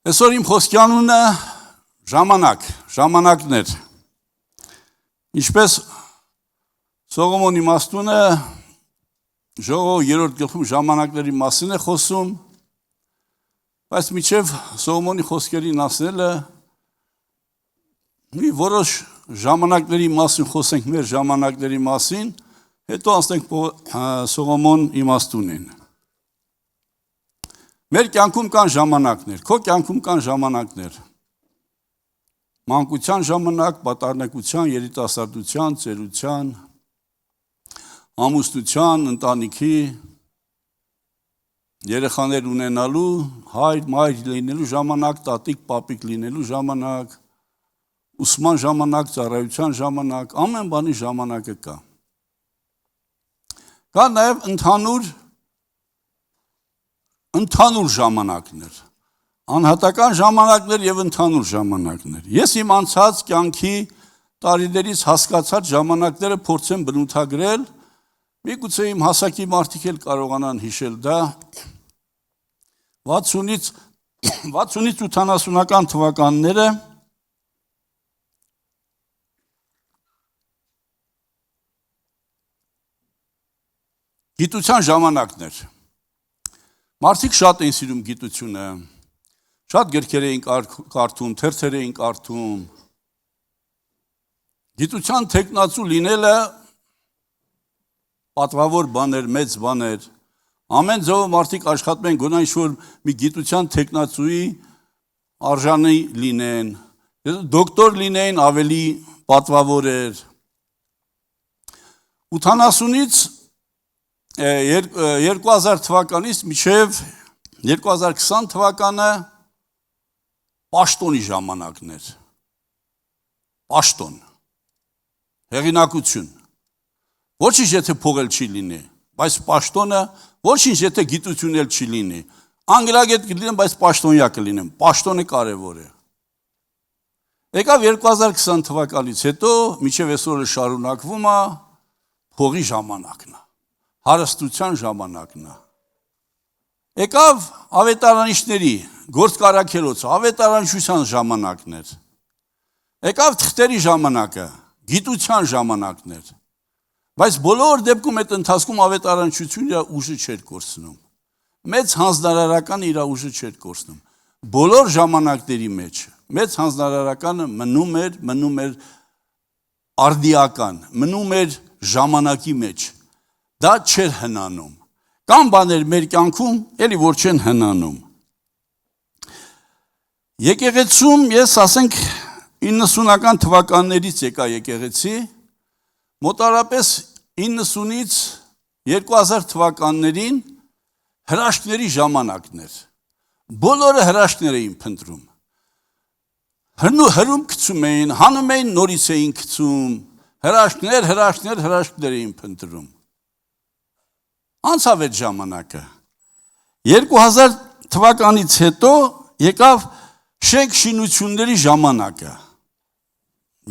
Այսօր իմ խոսքի անունը ժամանակներ։ Ինչպես Սողոմոն իմաստունը ժողովի 3-րդ գլխում ժամանակների մասին է խոսում, բայց մինչև Սողոմոնի խոսքերին ասելը մի որոշ ժամանակների մասին խոսենք մեր ժամանակների մասին, հետո անցնենք Սողոմոն իմաստունին։ Մեր կյանքում կան ժամանակներ, քո կյանքում կան ժամանակներ։ Մանկության ժամանակ, պատառնակության, երիտասարդության, ծերության, ամուսնության, ընտանիքի, երեխաներ ունենալու, հայր, մայր լինելու ժամանակ, տատիկ, պապիկ լինելու ժամանակ, ուսման ժամանակ, ծառայության ժամանակ, ամեն բանի ժամանակը կա։ Կա նաև ընդհանուր ժամանակներ, անհատական ժամանակներ և ընդհանուր ժամանակներ։ Ես իմ անցած կյանքի տարիներից հասկացած ժամանակները փորձեմ բնութագրել, միգուցե իմ հասակի մարդիկ էլ կարողանան հիշել դա 60-ից 80-ական թվականները գիտության ժամանակներ։ Մարդիկ շատ էին սիրում գիտությունը, շատ գրքեր էին կարդում, թերթեր էին կարդում։ Գիտության թեկնածու լինելը պատվավոր բաներ, մեծ բաներ։ Ամեն ձևով մարդիկ աշխատում են գոնե ինչ-որ մի գիտության թեկնածուի արժանի լինեն, դոկտոր լինեն, ավելի պատվավոր էր։ 80-ից 2000 թվականից մինչև 2020 թվականը պաշտոնի ժամանակներ, պաշտոն, հեղինակություն, ոչինչ եթե փողել չի լինի, բայց պաշտոնը, ոչինչ եթե գիտություն էլ չի լինի, անգլագետ կլինեմ, բայց պաշտոնյա կլինեմ, պաշտոնը կարևոր է։ Եկավ 2020 թվականից հետո, մինչև այսօրը շարունակվում է, փողի ժամանակն է, հարստության ժամանակն է։ Եկավ ավետարանիչների, գործկարաքելոցը, ավետարանչության ժամանակներ։ Եկավ թղթերի ժամանակը, գիտության ժամանակներ։ Բայց բոլոր դեպքում այդ ընթացքում ավետարանչությունը իր ուժը չէր կորցնում։ Մեծ հանձնարարականը իր ուժը չէր կորցնում։ Բոլոր ժամանակների մեջ մեծ հանձնարարականը մնում էր արդիական, մնում էր ժամանակի մեջ։ Դա չէր հնանում։ Կան բաներ մեր կյանքում, էլի որ չեն հնանում։ Եկեղեցում ես ասենք 90-ական թվականներից եկա եկեղեցի, մոտարապես 90-ից 2000 թվականներին հրաշքների ժամանակներ։ Բոլորը հրաշքներ էին փնտրում։ Հրում գցում էին, հանում էին, նորից էին գցում, հրաշքներ էին փնտրում։ Անցավ այդ ժամանակը։ 2000 թվականից հետո եկավ շենք շինությունների ժամանակը։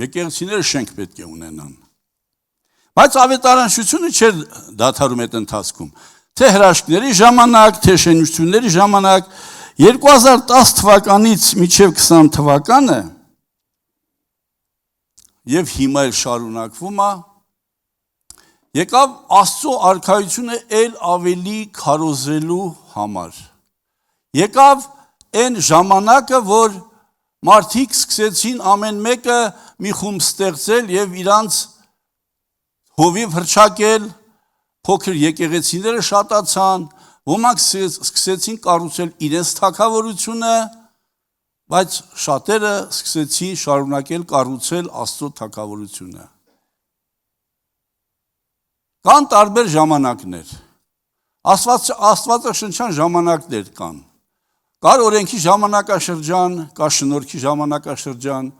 Եկեղեցիները շենք պետք է ունենան։ Բայց ավետարանչությունը չէր դադարում այդ ընթացքում։ Թե հրաշքների ժամանակ, թե շինությունների ժամանակ 2010 թվականից մինչև 20 թվականը եւ հիմա էլ շարունակվում է, եկավ Աստծո արքայությունը էլ ավելի քարոզելու համար։ Եկավ այն ժամանակը, որ մարդիկ սկսեցին ամեն մեկը մի խումբ ստեղծել եւ իրանց հովիվ հրճակել, փոքր եկեղեցիները շատացան, ոմանք սկսեցին կառուցել իրենց թագավորությունը, բայց շատերը սկսեցին շարունակել կառուցել Աստծո թագավորությունը։ Կան տարբեր ժամանակներ, աստվածաշնչյան ժամանակներ կան, կար օրենքի ժամանակաշրջան, կա շնորհքի ժամանակաշրջան,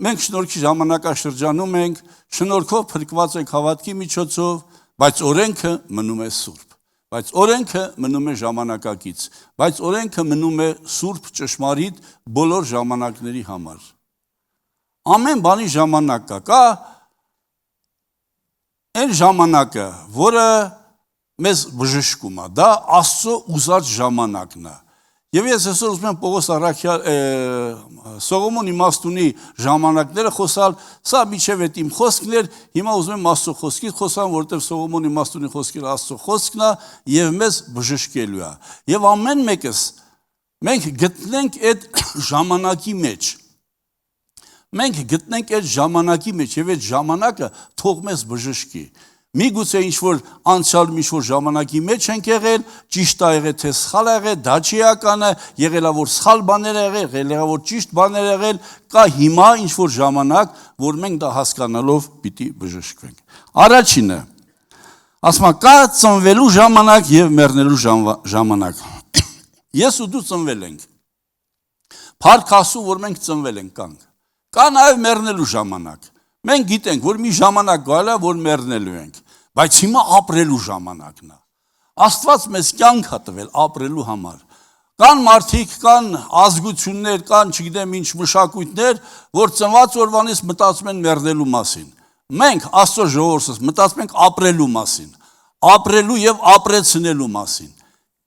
մենք շնորհքի ժամանակաշրջանում ենք, շնորհքով փրկված ենք հավատքի միջոցով, բայց օրենքը մնում է սուրբ, բայց օրենքը մնում է ժամանակակից, բայց օրենքը մնում է սուրբ ճշմարիտ բոլոր ժամանակների համար։ Ամեն բանի ժամանակ կա այն ժամանակը, որը մեզ բժշկում է, դա Աստծո ուզած ժամանակն է։ Եվ ես այսօր ուզում եմ Պողոս Սողոմոն իմաստունի ժամանակները խոսալ, սա միջև այդ իմ խոսքն էր, հիմա ուզում եմ Աստծո խոսքից խոսամ, որովհետև Սողոմոն իմաստունի խոսքերը Աստծո խոսքն է եւ մեզ բժշկելու է։ Եվ ամեն մեկս մենք գտնենք այդ ժամանակի մեջ։ Մենք գտնենք այդ ժամանակի մեջ եւ այդ ժամանակը թող մեզ բժշկի։ Միգուցե ինչ-որ անցյալում ինչ-որ ժամանակի մեջ ենք եղել, ճիշտ է եղել, թե սխալ է եղել, դա չի ականը, եղել է որ սխալ բաներ եղել, եղել է որ ճիշտ բաներ եղել, կա հիմա ինչ-որ ժամանակ, որ մենք դա հասկանալով պիտի բժշկվենք։ Առաջինը, ասում է, կա ծնվելու ժամանակ եւ մեռնելու ժամանակ։ Ես ու դու ծնվել ենք։ Փառք Աստծո, որ մենք ծնվել ենք կանք։ Կա նաեւ մեռնելու ժամանակ։ Մենք գիտենք, որ մի ժամանակ գալու է, որ մեռնելու ենք, բայց հիմա ապրելու ժամանակն է։ Աստված մեզ կյանք է տվել ապրելու համար։ Կան մարդիկ, կան ազգություններ, կան, չգիտեմ ինչ մշակույթներ, որ ծնված օրվանից մտածում են մեռնելու մասին։ Մենք Աստծո ժողովուրդս մտածում ենք ապրելու մասին, ապրելու եւ ապրեցնելու մասին։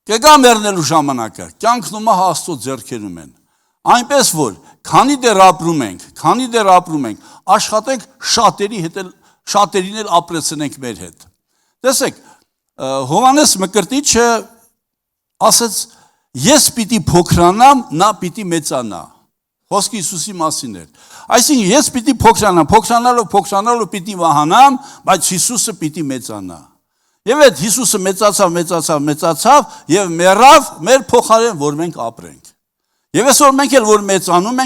Կգա մեռնելու ժամանակը, կյանքն ումա Աստծո ձեռքերում են։ Այնպես որ, քանի դեռ ապրում ենք, աշխատենք շատերին էլ ապրեցնենք մեր հետ։ Տեսեք, Հովհաննես Մկրտիչը ասաց, ես պիտի փոքրանամ, նա պիտի մեծանա։ Խոսքը Հիսուսի մասին էր։ Այսինքն ես պիտի փոքրանամ, փոքրանալով պիտի վահանամ, բայց Հիսուսը պիտի մեծանա։ Եվ այդ Հիսուսը մեծացավ եւ մեռավ մեր փոխարեն, որ մենք ապրենք։ Եվ այսօր մենք էլ որ մեծանում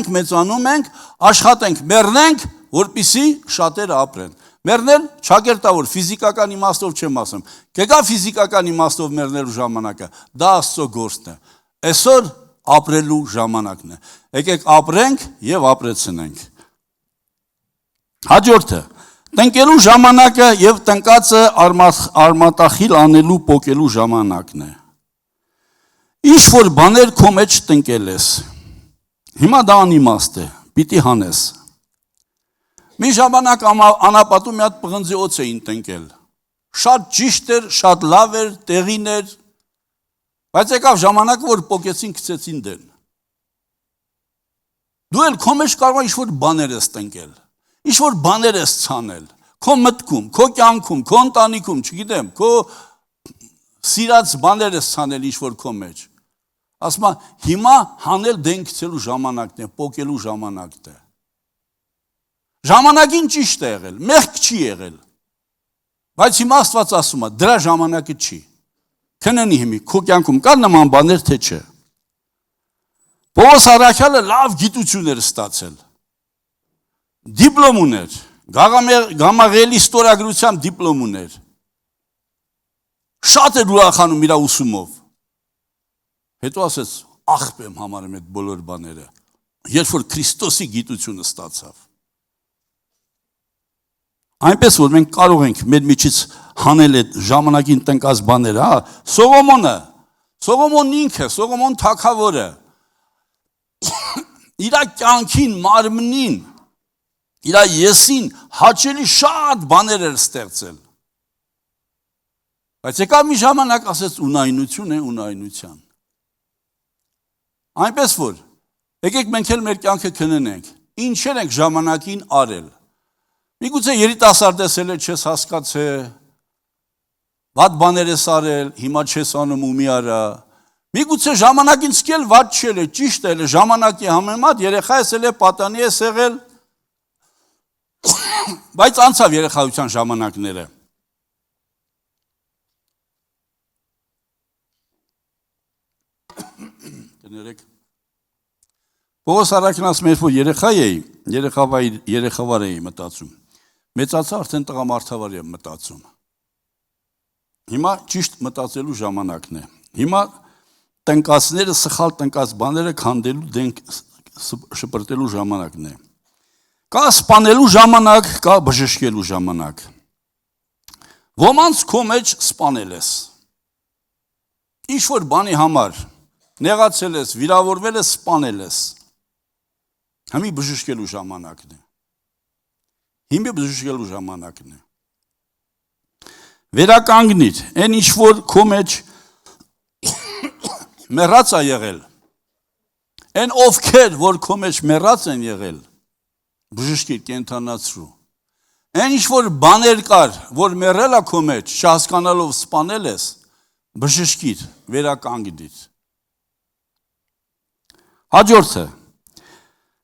ենք, աշխատենք, մեռնենք, որպեսզի շատերը ապրեն։ Մեռնել ճակերտավոր ֆիզիկական իմաստով չեմ ասում։ Կգա ֆիզիկական իմաստով մեռնելու ժամանակը, դա Աստծո գործն է։ Այսօր ապրելու ժամանակն է։ Եկեք ապրենք եւ ապրեցնենք։ Հաջորդը, տնկելու ժամանակը եւ տնկածը արմատախիլ անելու պոկելու ժամանակն է։ Ինչ որ բաներ քո մեջ տնկել ես։ Հիմա դա անիմաստ է, պիտի հանես։ Մի ժամանակ անապատում մի հատ պղնձի օձ էին տնկել։ Շատ ճիշտ էր, շատ լավ էր, տեղին էր, բայց եկավ ժամանակը, որ պոկեցին, գցեցին դեն։ Դու էլ քո մեջ կարող ես ինչ որ բաներ ես տնկել, ինչ որ բաներ ես ցանել, քո մտքում, քո կյանքում, քո ընտանիքում, չգիտեմ, քո սիրած բաներ ես ցանել ինչ որ քո մեջ։ Ասում է, հիմա հանել դեն գցելու ժամանակն է, պոկելու ժամանակն է։ Ժամանակին ճիշտ է եղել, մեղք չի եղել։ Բայց հիմա Աստված ասում է, դրա ժամանակը չի։ Քննի հիմի, քո կյանքում կան նման բաներ, թե չէ։ Պողոս առաքյալը լավ գիտություն էր ստացել։ Դիպլոմ ուներ, Գամաղիելի ստորագրությամբ դիպլոմ ուներ։ Շատ էր ուրախանում իր ուսումով։ Հետո ասեց, աղբ եմ համարում այդ բոլոր բաները, երբ որ Քրիստոսի գիտությունը ստացավ։ Այնպես որ մենք կարող ենք մեր միջից հանել այդ ժամանակին տնկած բաները, Սողոմոնն ինքը, Սողոմոն թագավորը, իր կյանքին, մարմնին, իր եսին հաճելի շատ բաներ էր ստեղծել։ Բայց եկավ մի ժամանակ ասեց ունայնություն է ունայնության։ Այնպես որ, եկեք մենք էլ մեր կյանքը քննենք, ինչեր ենք ժամանակին արել։ Միգուցե երիտասարդ ես էլ չես հասկացել, վատ բաներ ես արել, հիմա չես անում ու մի արա։ Միգուցե ժամանակին սկել վատ չել է, ճիշտ է, ժամանակի համեմատ երեխա ես էլ է, պատանի ես եղել, բայց անցավ երեխայության ժամանակները։ Պողոս առաքյալն ասում էր, որ երեխավար էի մտածում։ Մեծացա արդեն տղամարդավար եմ մտածում։ Հիմա ճիշտ մտածելու ժամանակն է։ Հիմա տնկածները, սխալ տնկած բաները քանդելու դենք շպրտելու ժամանակն է։ Կա սպանելու ժամանակ, կա բժշկելու ժամանակ։ Ոմանց քո մեջ սպանել ես։ Ինչ որ բանի համար նեղացել ես, վիրավորվել ես, սպանել ես։ Հիմի բժշկելու ժամանակն է։ Հիմի բժշկելու ժամանակն է։ Վերականգնիր, այն ինչ որ քո մեջ մեռած է եղել, Այն ովքեր, որ քո մեջ մեռած են եղել, բժշկիր կենթանացրու։ Այն ինչ որ բաներ կար, որ մեռել է քո մեջ, չհասկանալով սպանել ես, բժշկիր, վերականգնիր։ Հաջորդը,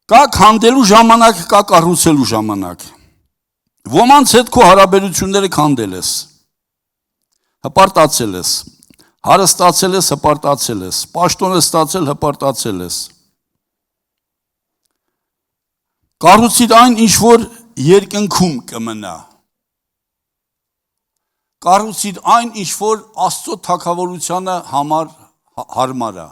կա քանդելու ժամանակ, կա կառուցելու ժամանակ։ Ոմանց հետ քո հարաբերությունները քանդել ես, հպարտացել ես, հարստացել ես, հպարտացել ես, պաշտոն ես ստացել, հպարտացել ես։ Կառուցիր այն, ինչ որ երկնքում կմնա։ Կառուցիր այն, ինչ որ Աստծո թագավորությանը համար հարմար է։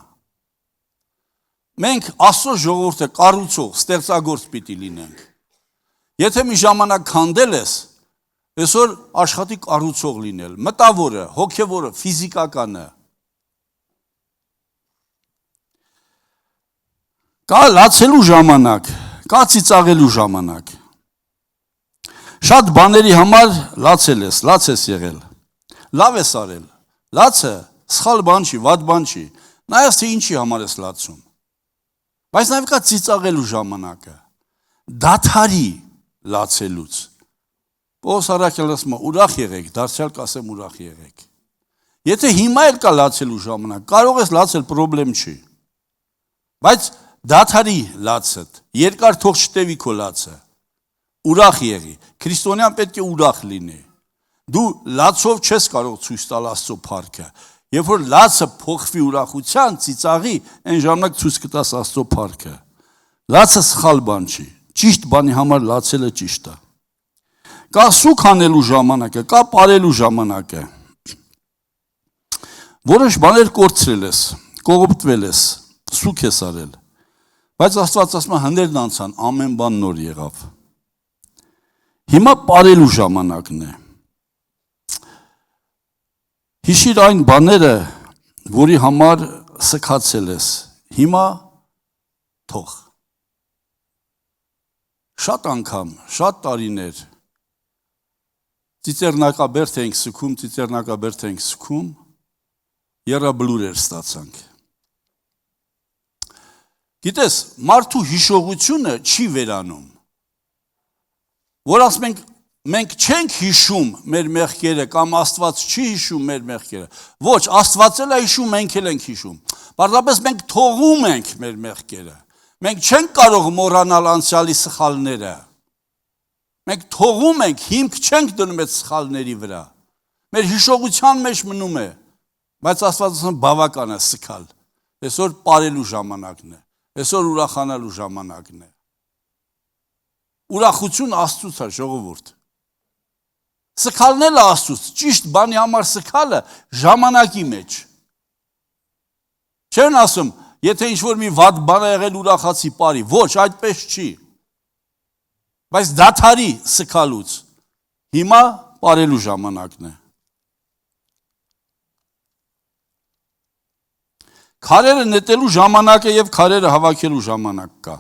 Մենք Աստծո ժողովուրդը կառուցող, ստեղծագործ պիտի լինենք։ Եթե մի ժամանակ քանդել ես, այսօր աշխատի կառուցող լինել, մտավորը, հոգևորը, ֆիզիկականը։ Կա լացելու ժամանակ, կա ծիծաղելու ժամանակ։ Շատ բաների համար լացել ես, լաց ես եղել, լավ ես արել, լացը սխալ բան չի, վատ բան չի, նայած թե ինչի համար ես լացում, բայց նաև կա ծիծաղելու ժամանակը, դադարի լացելուց, Պողոս առաքյալն ասում է, ուրախ եղեք, դարձյալ կասեմ ուրախ եղեք, եթե հիմա էլ կա լացելու ժամանակ, կարող ես լացել, պրոբլեմ չի, բայց դադարի լացըդ, երկար թող չտևի քո լացը, ուրախ եղի, քրիստոնյան պետք է ուրախ լինի, դու լացով չես կարող ցույց տալ Աստծո փառքը, երբ որ լացը փոխվի ուրախության, ծիծաղի, այն ժամանակ ցույց կտաս Աստծո փառքը, լացը սխալ բան չի, ճիշտ բանի համար լացելը ճիշտ է, կա սուք անելու ժամանակը, կա պարելու ժամանակը, որոշ բաներ կորցրել ես, կողոպտվել ես, սուք ես արել, բայց Աստված ասում է հներն անցան, ամեն բան նոր եղավ, հիմա պարելու ժամանակն է, հիշիր այն բաները, որի համար սքացել ես, հիմա թող, շատ անգամ, շատ տարիներ, ծիծեռնակաբերդ ենք սքում, եռաբլուրեր ստացանք, գիտես, մարդու հիշողությունը չի վերանում, որ ասում մենք չենք հիշում մեր մեղքերը, կամ Աստված չի հիշում մեր մեղքերը, ոչ, Աստված էլ է հիշում, մենք էլ ենք հիշում, պարզապես մենք թողում ենք մեր մեղքերը, մենք չենք կարող մոռանալ անցյալի սխալները, մենք թողում ենք, հիմք չենք դնում այդ սխալների վրա, մեր հիշողության մեջ մնում է, բայց Աստված ասում բավական է սքալ, այսօր պարելու ժամանակն է, այսօր ուրախանալու ժամանակն է, ուրախություն Աստծուց է ժողովուրդ, սքալն էլ Աստծուց, ճիշտ բանի համար սքալը ժամանակի մեջ, չեն ասում, եթե ինչ-որ մի վատ բան է եղել ուրախացի պարի, ոչ, այդպես չի, բայց դադարի սքալուց, հիմա պարելու ժամանակն է, քարերը նետելու ժամանակը և քարերը հավաքելու ժամանակ կա,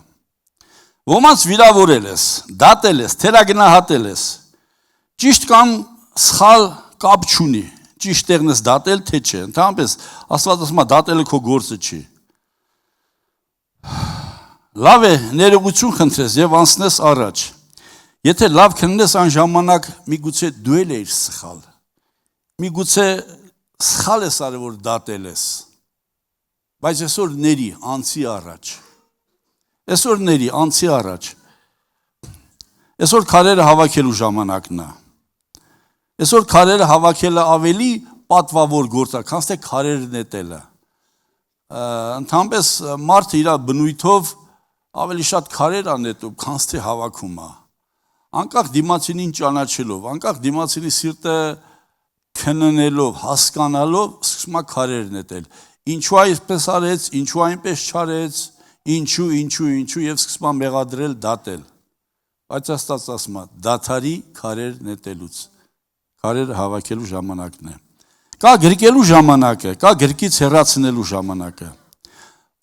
ոմանց վիրավորել ես, դատել ես, թերագնահատել ես, ճիշտ կամ սխալ կապ չունի, ճիշտ տեղն ես դատել, թե չէ, ընդհանրապես Աստված ասում է դատելը քո գործը չի, լավ է ներողություն խնդրես և անցնես առաջ, եթե լավ քննես այն ժամանակ միգուցե դու էլ էիր սխալ, միգուցե սխալ ես արել, որ դատել ես, բայց այսօր ների անցի առաջ, այսօր ների անցի առաջ, այսօր քարերը հավաքելու ժամանակն է, այսօր քարերը հավաքելը ավելի պատվավոր գործ է, քան թե քարերը նետելը, ընդհանրապես մարդը իր բնույթով ավելի շատ քարեր է նետում, քան թե հավաքում է, անկախ դիմացինին ճանաչելով, անկախ դիմացինի սիրտը քննելով, հասկանալով, սկսում է քարեր նետել, ինչու այսպես արեց, ինչու այնպես չարեց, ինչու և սկսում է մեղադրել դատել, բայց Աստված ասում է, դադարի քարեր նետելուց, քարերը հավաքելու ժամանակն է, կա գրկելու ժամանակը, կա գրկից հեռացնելու ժամանակը,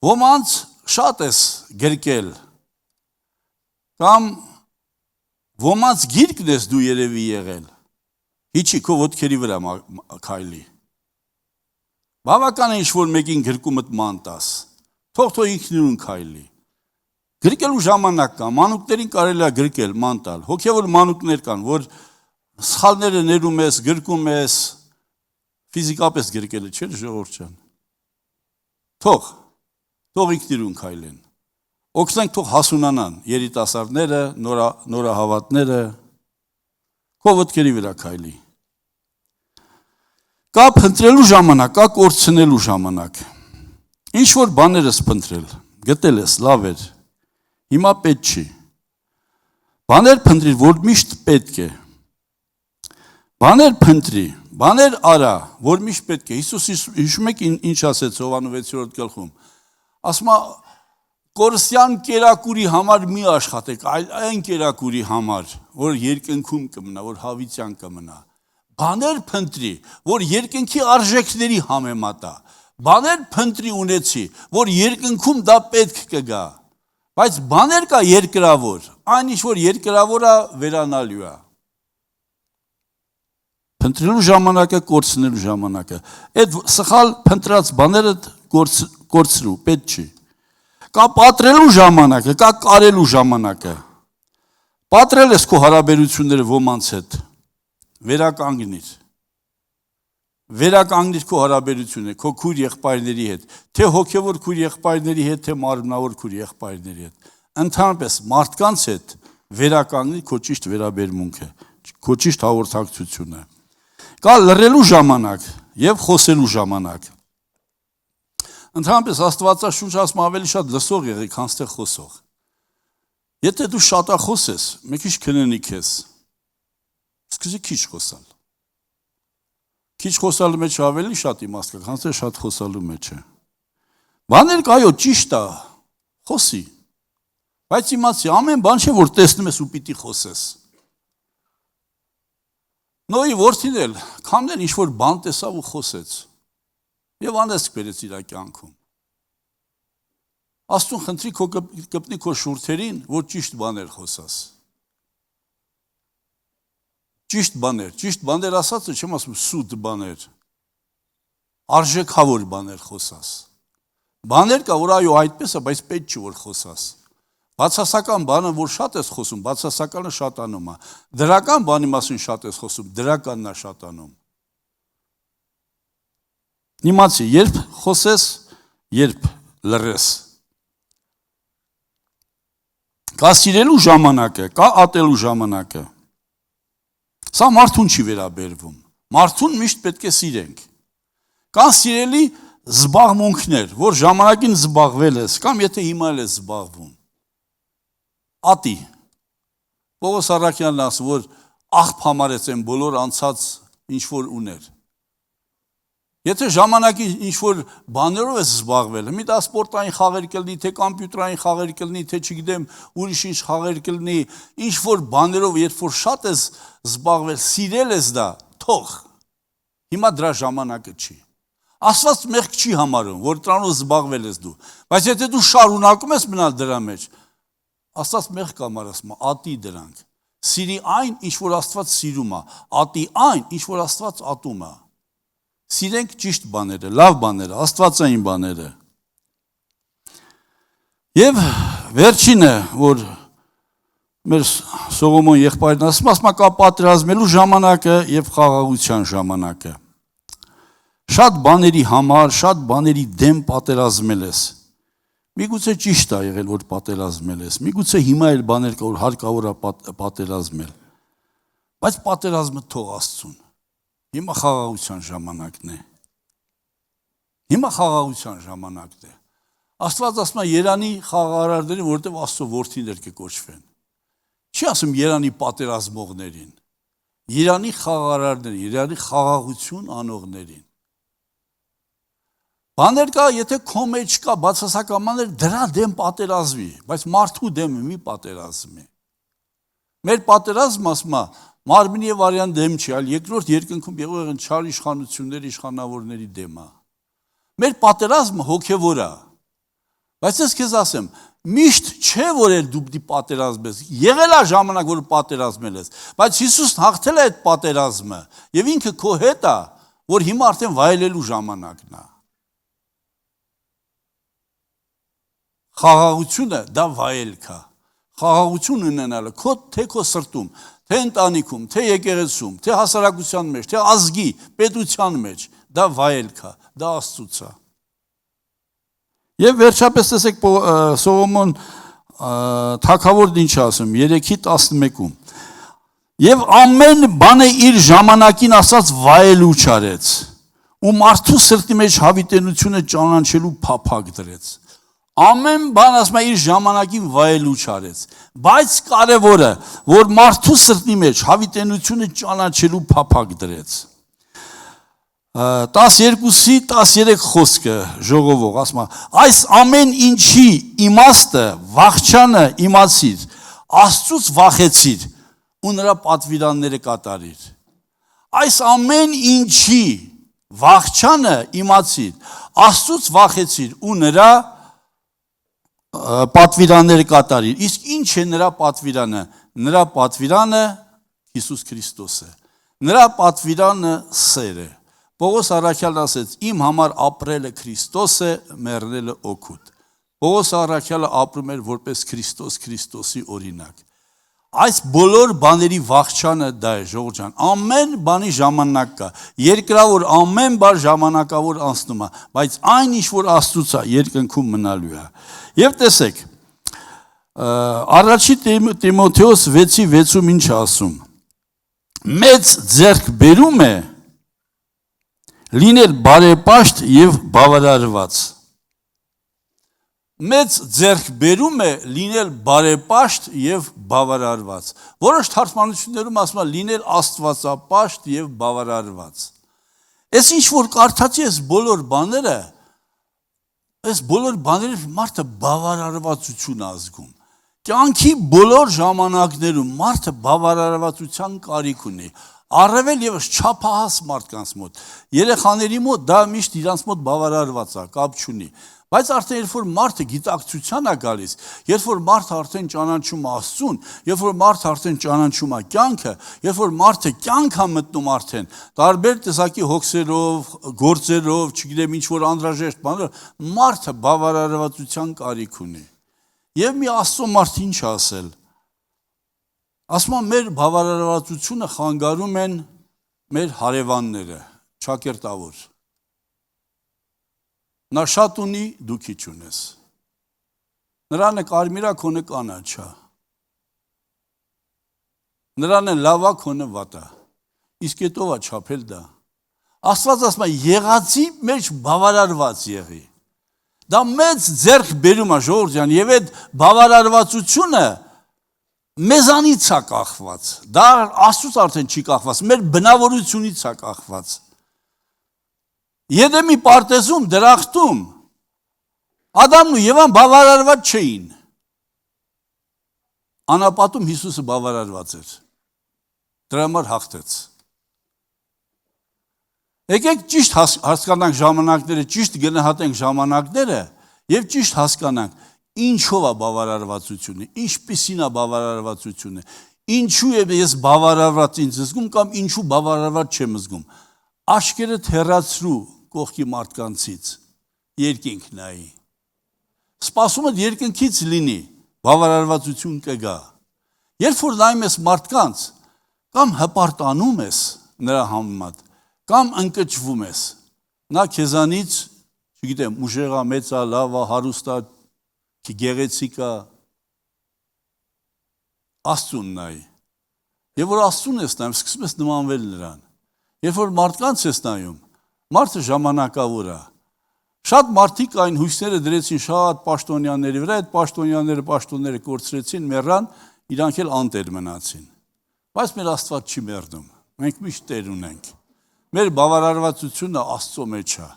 ոմանց շատ ես գրկել, կամ ոմանց գիրկն ես դու երևի եղել, հիչի քո ոտքերի վրա քայլի, բավական է ինչ-որ մեկին գրկումդ ման տաս, Թող ինքնուրույն քայլի։ Գրկելու ժամանակ կա, մանուկներին կարելի է գրկել, ման տալ։ Հոգևոր մանուկներ կան, որ սխալները ներում ես, գրկում ես, ֆիզիկապես գրկելը չէ, ժողովուրդ ջան։ Թող ինքնուրույն քայլեն։ Օգնենք թող հասունանան երիտասարդները, նորահավատները, քո ոտքերի վրա քայլի։ Կա փնտրելու ժամանակ, կա կորցնելու ժամանակ։ Ինչ որ բաներ ես փնտրել, գտել ես, լավ էր։ Հիմա պետք չի։ Բաներ փնտրի, որ միշտ պետք է։ Բաներ փնտրի, բաներ արա, որ միշտ պետք է։ Հիսուս հիշում եք ինչ ասեց Հովհաննես 6-րդ գլխում։ Ասում է կորսյան կերակուրի համար մի աշխատեք, այլ այն կերակուրի համար, որ երկնքում կմնա, որ հավիտյան կմնա։ Բաներ փնտրի, որ երկնքի արժեքների համեմատա։ Բաներ փնտրի ունեցի, որ երկնքում դա պետք կգա։ Բայց բաներ կա երկրավոր, այն ինչ որ երկրավոր է, վերանալու է։ Փնտրելու ժամանակը, կորցնելու ժամանակը։ Այդ սխալ փնտրած բաները կորցրու, պետք չի։ Կա պատրելու ժամանակը, կա կարելու ժամանակը։ Պատրել ես քո հարաբերությունները ոմանց հետ, վերականգնիր։ Վերականգնիր քո հարաբերությունը, քո քույր եղբայրների հետ, թե հոգևոր քույր եղբայրների հետ, թե մարմնավոր քույր եղբայրների հետ։ Ընդհանրապես մարդկանց հետ վերականգնիր քո ճիշտ վերաբերմունքը, քո ճիշտ հաղորդակցությունը։ Կա լռելու ժամանակ եւ խոսելու ժամանակ։ Ընդհանրապես Աստվածաշունչը ասում ավելի շատ լսող եղեք, քան ստեղ խոսող։ Եթե դու շատախոս ես, մի քիչ քննի քեզ։ Սկսի քիչ խոսալ։ Քիչ խոսալու մեջ ավելի շատ իմաստ կա, քան թե շատ խոսալու մեջ է։ Բաներ կա, այո, ճիշտ է, խոսի։ Բայց իմացի, ամեն բան չէ, որ տեսնում ես ու պիտի խոսես։ Նոյի որդին էլ քամներ ինչ-որ բան տեսավ ու խոսեց։ Եվ անեսք բերեց իր կյանքում։ Աստուն խնդրի քո կպնի քո շուրթերին, որ ճիշտ բաներ խոսաս։ Ճիշտ բաներ ասածը չեմ ասում սուտ բաներ, արժեքավոր բաներ խոսաս։ Բաներ կա, որ այո այդպես է, բայց պետք չի որ խոսաս։ Բացասական բանը, որ շատ ես խոսում, բացասականը շատանում է։ Դրական բանի մասին շատ ես խոսում, դրականն է շատանում։ Իմացի, երբ խոսես, երբ լռես։ Կա սիրելու ժամանակը, կա ատելու ժամանակը։ Սա մարդուն չի վերաբերվում։ Մարդուն միշտ պետք է սիրենք։ Կան սիրելի զբաղմունքներ, որ ժամանակին զբաղվել ես, կամ եթե հիմա ես զբաղվում։ Ատի։ Պողոս Առաքյանն ասում, որ աղբ համարեց են բոլոր անցած ինչ-որ ուներ։ Եթե ժամանակի ինչ-որ բաներով ես զբաղվել, մի դա սպորտային խաղեր կլինի, թե կամպյուտերային խաղեր կլինի, թե չգիտեմ ուրիշ ինչ խաղեր կլինի, ինչ-որ բաներով, երբ որ շատ ես զբաղվել, սիրել ես դա, թող։ Հիմա դրա ժամանակը չի։ Աստված մեղք չի համարում, որ դրանով զբաղվել ես դու։ Բայց եթե դու շարունակում ես մնալ դրա մեջ, Աստված մեղք կամարում է, ատի դրանք։ Սիրի այն, ինչ որ Աստված սիրում է, ատի այն, ինչ որ Աստված ատում է։ Սիրենք ճիշտ բաները, լավ բաները, աստվածային բաները։ Եվ վերջինը, որ մեր Սողոմոն եղբայրն ասում կա պատերազմելու ժամանակը եւ խաղաղության ժամանակը։ Շատ բաների համար, շատ բաների դեմ պատերազմել ես։ Միգուցե ճիշտ է եղել, որ պատերազմել ես։ Միգուցե հիմա էլ բաներ կա, որ հարկավոր է պատերազմել։ Բայց պատերազմը թող Աստծուն։ Հիմա խաղաղության ժամանակն է։ Հիմա խաղաղության ժամանակն է։ Աստված ասում է Երանի խաղաղարարներին, որտեղ Աստծո որդիներ կկոչվեն։ Չի ասում Երանի պատերազմողներին։ Երանի խաղաղարարներին, Երանի խաղաղություն անողներին։ Բաներ կա, եթե քո մեջ կա բացասական բաներ, դրա դեմ պատերազմի, բայց մարդու դեմ մի պատերազմի։ Մեր պատերազմը ասում է մարմինի եւ արյան դեմ չի, այլ երկրորդ երկնքում եղող են չար իշխանությունների, իշխանավորների դեմ է։ Մեր պատերազմը հոգևոր է։ Բայց ես քեզ ասեմ, միշտ չէ որ դու պիտի պատերազմես։ Եղել է ժամանակ, որ պատերազմել ես, բայց Հիսուսն հաղթել է այդ պատերազմը եւ ինքը քո հետ է, որ հիմա արդեն վայելելու ժամանակն է։ Խաղաղությունը դա վայելք է։ Խաղաղություն ունենալը թե քո սրտում, թե ընտանիքում, թե եկեղեցում, թե հասարակության մեջ, թե ազգի, պետության մեջ, դա վայելք է, դա Աստծուց է։ Եվ վերջապես տեսեք Սողոմոն թագավորն ինչ ասում 3:11-ում։ Եվ ամեն բանը իր ժամանակին ասած վայելու չարեց, ու մարդու սրտի մեջ հավիտենությունը ճանաչելու փափակ դրեց։ Ամեն բան ասում է իր ժամանակին վայելու չարեց, բայց կարևորը, որ մարդու սրտի մեջ հավիտենությունը ճանաչելու փափակ դրեց։ 12:13 խոսքը ժողովող ասում է. այս ամեն ինչի իմաստը, վախճանը իմացիր, Աստծուց վախեցիր ու նրա պատվիրանները կատարիր։ Այս ամեն ինչի վախճանը իմացիր, Աստծուց վախեցիր ու նրա պատվիրանները կատարիր։ Իսկ ինչ է նրա պատվիրանը։ Նրա պատվիրանը Հիսուս Քրիստոս է։ Նրա պատվիրանը սեր է։ Պողոս առաքյալն ասեց. իմ համար ապրելը Քրիստոս է, մեռնելը օգուտ։ Պողոս առաքյալը ապրում էր որպես Քրիստոս, Քրիստոսի օրինակ։ Այս բոլոր բաների վախճանը դա է, ժողովուրդ ջան, ամեն բանի ժամանակ կա, երկրավոր ամեն բան ժամանակավոր անցնում է, բայց այն ինչ որ Աստծուց է, երկնքում մնալու է։ Եվ տեսեք, առաջի Տիմոթեոս 6:6-ում ինչ ասում. մեծ ձեռք բերում է լինել բարեպաշտ եւ բավարարված։ Մեծ ձեռք բերում է լինել բարեպաշտ եւ բավարարված։ Որոշ թարգմանություններում ասում է լինել աստվածապաշտ եւ բավարարված։ Այս ինչ որ կարդացի այս բոլոր բաները, այս բոլոր բաները մարդը բավարարվածություն ազգում։ Կյանքի բոլոր ժամանակներում մարդը բավարարվածության կարիք ունի։ Առավել եւս չափահաս մարդկանց մոտ։ Երեխաների մոտ դա միշտ իրանց մոտ բավարարված է, կապ չունի։ Բայց արդեն երբ որ մարդը գիտակցության է գալիս, երբ որ մարդը արդեն ճանաչում է Աստծուն, երբ որ մարդը արդեն ճանաչում է կյանքը, երբ որ մարդը կյանք է մտնում արդեն, տարբեր տեսակի հոգսերով, գործերով, չգիտեմ ինչ որ անհրաժեշտ բաներով, մարդը բավարարվածության կարիք ունի։ Եվ մի Աստծո մարդ ինչ ասել։ Ասում է մեր բավարարվածությունը խանգարում են մեր հարևանները, ճակերտավոր։ Նա շատ ունի, դու քիչ ունես։ Նրան է կարմիրա, քոնը կանաչա։ Նրան է լավա, քոնը վատա։ Իսկ հետո ա չափել դա։ Աստված ասում է եղածի մեջ բավարարված եղի։ Դա մեծ ձեռք բերում է, ժողովուրդ ջան, եւ այդ բավարարվածությունը մեզանից է կախված։ Դա Աստծուց արդեն չի կախված, մեր բնավորությունից է կախված։ Եդեմի պարտեզում, դրախտում, Ադամն ու Եվան բավարարված չէին։ Անապատում Հիսուսը բավարարված էր։ Դրա համար հաղթեց։ Եկեք ճիշտ հասկանանք ժամանակները, ճիշտ գնահատենք ժամանակները եւ ճիշտ հասկանանք ինչով է բավարարվածությունը, ինչպիսին է բավարարվածությունը, ինչու է ես բավարարված ինձ զգում կամ ինչու բավարարված չեմ զգում։ Աչքերդ հեռացրու կողքի մարդկանցից, երկինք նայի։ Սպասում եմ երկնքից լինի, բավարարվածություն կգա։ Երբ որ նայում ես մարդկանց, կամ հպարտանում ես նրա համեմատ, կամ ընկճվում ես, նա քեզանից, չգիտեմ, ուժեղա, մեծա, լավա, հարուստա, գեղեցիկա, Աստծուն նայի։ Եվ որ Աստծուն ես նայում, սկսում ես նմանվել նրան։ Երբ որ մարդկանց ես նայում, մարդը ժամանակավոր է։ Շատ մարդիկ այն հույսները դրեցին շատ պաշտոնյաների վրա, այդ պաշտոնյաները կորցրեցին, մեռան, իրանք էլ անտեր մնացին։ Բայց մեր Աստված չի մեռնում, մենք միշտ Տեր ունենք։ Մեր բավարարվածությունը Աստծո մեջ է։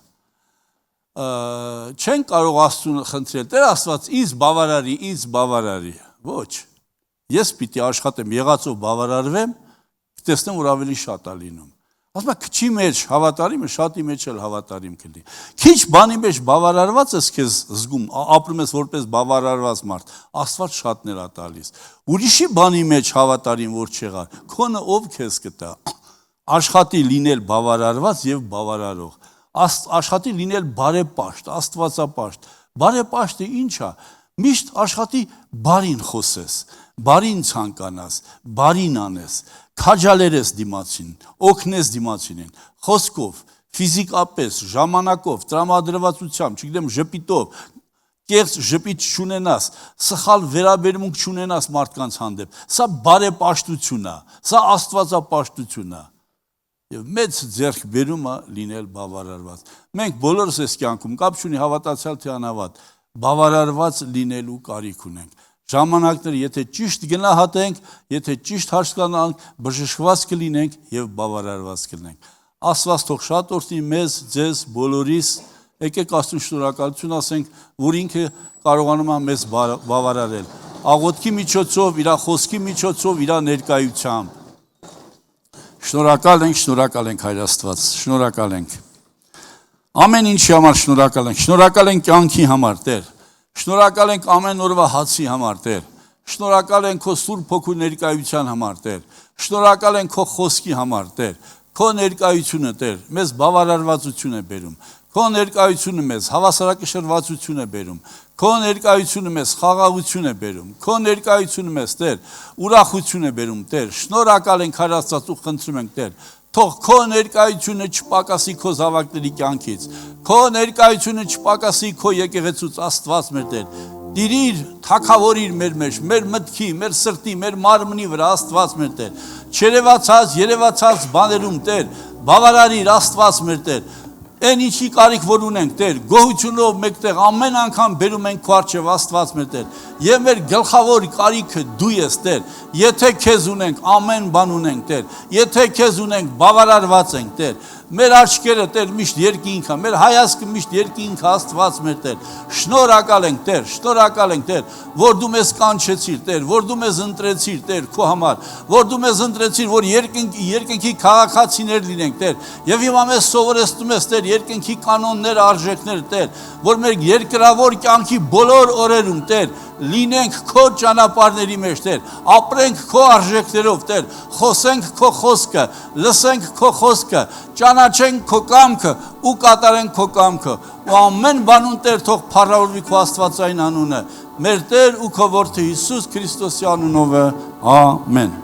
Չեն կարող Աստծուն խնդրել, Տեր Աստված ինձ բավարարի։ Ոչ։ Ես պիտի աշխատեմ, եղածով բավարարվեմ, տեսնեմ, որ ավելի շատ է լինում։ Ասում է, քչի մեջ հավատարիմը, շատի մեջ էլ հավատարիմ կլինի։ Քիչ բանի մեջ բավարարված ես քեզ զգում, ապրում ես որպես բավարարված մարդ, Աստված շատներ է տալիս։ Ուրիշի բանի մեջ հավատարիմ որ չեղար, քոնը ով քեզ կտա։ Աշխատի լինել բավարարված եւ բավարարող։ Աշխատի լինել բարեպաշտ, աստվածապաշտ։ Բարեպաշտը ինչ է։ Միշտ աշխատի բարին խոսես, բարին ցանկանաս, բարին անես, քաջալերես դիմացին, օգնես դիմացին, խոսքով, ֆիզիկապես, ժամանակով, տրամադրվածությամբ, չգիտեմ, ժպիտով, կեղծ ժպիտ չունենաս, սխալ վերաբերմունք չունենաս մարդկանց հանդեպ, սա բարեպաշտություն է, սա աստվածապաշտություն է։ Եվ մեծ ձեռք բերում է լինել բավարարված։ Մենք բոլորս այս կյանքում կապ չունի հավատացյալ թե անհավատ, բավարարված լինելու կարիք ունենք։ Ժամանակները եթե ճիշտ գնահատենք, եթե ճիշտ հասկանանք, բժշկված կլինենք եւ բավարարված կլինենք։ Աստված թող շատ օրհնի մեզ, ձեզ, բոլորիս, եկեք Աստծուն շնորհակալություն ասենք, որ ինքը կարողանում է մեզ բավարարել։ Աղոթքի միջոցով, իր խոսքի միջոցով, իր ներկայությամբ։ Շնորհակալ ենք Հայր Աստված, շնորհակալ ենք։ Ամեն ինչի համար շնորհակալ ենք կյանքի համար, Տեր։ Շնորհակալ ենք ամեն օրվա հացի համար, Տեր։ Շնորհակալ ենք քո Սուրբ Հոգու ներկայության համար, Տեր։ Շնորհակալ ենք քո խոսքի համար, Տեր։ Քո ներկայությունը, Տեր, մեզ բավարարվածություն է բերում։ Քո ներկայությունը մեզ հավասարակշռվածություն է բերում։ Քո ներկայությունը մեզ խաղաղություն է բերում։ Քո ներկայությունը մեզ, Տեր, ուրախություն է բերում, Տեր։ Շնորհակալ ենք Հայր Աստծո, խնդրում ենք, Տեր, թող քո ներկայությունը չպակասի քո զավակների կյանքից։ Քո ներկայությունը չպակասի քո եկեղեցուց, Աստված մեր Տեր։ Դիրիր, թագավորիր մեր մեջ, մեր մտքի, մեր սրտի, մեր մարմնի վրա, Աստված մեր Տեր։ Երևացած բաներում, Տեր, բավարարիր, Աստված մեր Տեր։ Այն ինչի կարիք որ ունենք, Տեր, գոհությունով մեկտեղ ամեն անգամ բերում ենք քո առջև, Աստված մեր Տեր, եւ մեր գլխավոր կարիքը դու ես, Տեր, եթե քեզ ունենք, ամեն բան ունենք, Տեր, եթե քեզ ունենք, բավարարված ենք, Տեր, մեր աչքերը, Տեր, միշտ երկինք է, մեր հայացքը միշտ երկինք է, Աստված մեր Տեր, շնորհակալ ենք, Տեր, որ դու մեզ կանչեցիր, Տեր, որ դու մեզ ընտրեցիր, Տեր, քո համար, որ դու մեզ ընտրեցիր, որ երկնքի քաղաքացիներ լինենք, Տեր, եւ հիմա մեզ սովորեցնում ես, Տեր, երկնքի կանոններ, արժեքներ, Տեր, որ մեր երկրավոր կյանքի բոլոր օրերում, Տեր, լինենք քո ճանապարհների մեջ, Տեր, ապրենք քո արժեքներով, Տեր, խոսենք քո խոսքը, լսենք քո խոսքը, ճանաչենք քո կամքը ու կատարենք քո կամքը, ու ամեն բանում, Տեր, թող փառավորվի քո Աստվածային անունը, մեր Տեր ու քո Որդի Հիսուս Քրիստոսի անունով, ամեն։